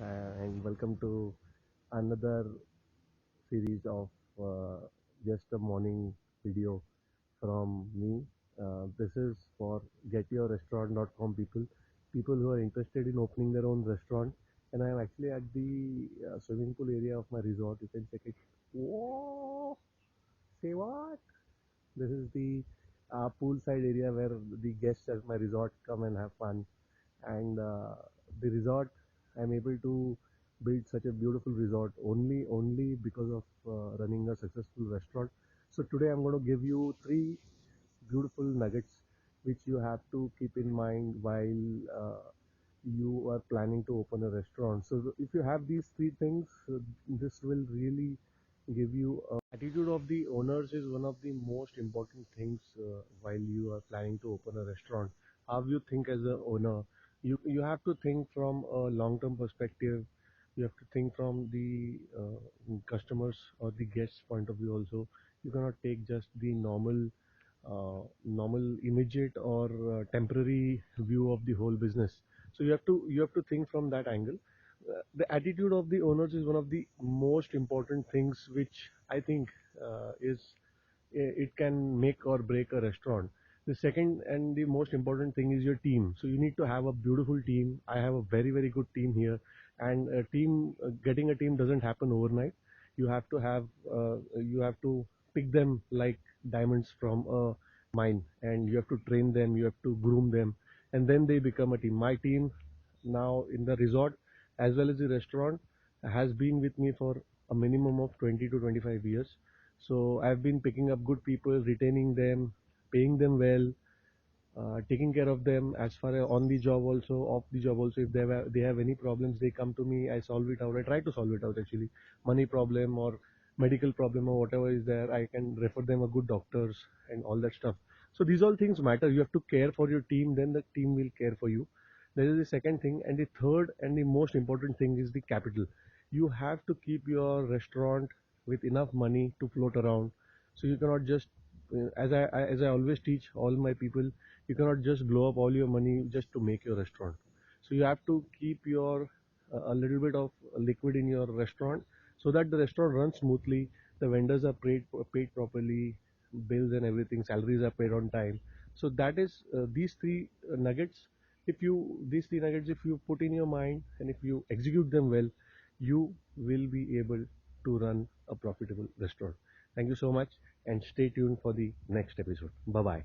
and welcome to another series of just a morning video from me. This is for getyourrestaurant.com people who are interested in opening their own restaurant. And I am actually at the swimming pool area of my resort. You can check it. Whoa! Say what? This is the poolside area where the guests at my resort come and have fun. And the resort, I'm able to build such a beautiful resort only because of running a successful restaurant. So today I'm going to give you three beautiful nuggets which you have to keep in mind while you are planning to open a restaurant. So if you have these three things, this will really give you attitude of the owners is one of the most important things while you are planning to open a restaurant. How you think as a owner, you have to think from a long term perspective. You have to think from the customers or the guests point of view also. You cannot take just the normal immediate or temporary view of the whole business. So you have to think from that angle. The attitude of the owners is one of the most important things which I think is it can make or break a restaurant. The second and the most important thing is your team. So you need to have a beautiful team. I have a very good team here. And a team getting a team doesn't happen overnight. You have to pick them like diamonds from a mine, and you have to train them, you have to groom them, and then they become a team. My team now in the resort as well as the restaurant has been with me for a minimum of 20 to 25 years. So I've been picking up good people, retaining them, paying them well, taking care of them as far as on the job also, off the job also. If they have any problems, they come to me. I solve it out. I try to solve it out actually. Money problem or medical problem or whatever is there, I can refer them a good doctors and all that stuff. So these all things matter. You have to care for your team, then the team will care for you. That is the second thing. And the third and the most important thing is the capital. You have to keep your restaurant with enough money to float around. So you cannot just as I always teach all my people, you cannot just blow up all your money just to make your restaurant. So you have to keep your a little bit of liquid in your restaurant so that the restaurant runs smoothly, the vendors are paid properly, bills and everything, salaries are paid on time. So that is these three nuggets, if you put in your mind and if you execute them well, you will be able to run a profitable restaurant. Thank you so much and stay tuned for the next episode. Bye bye.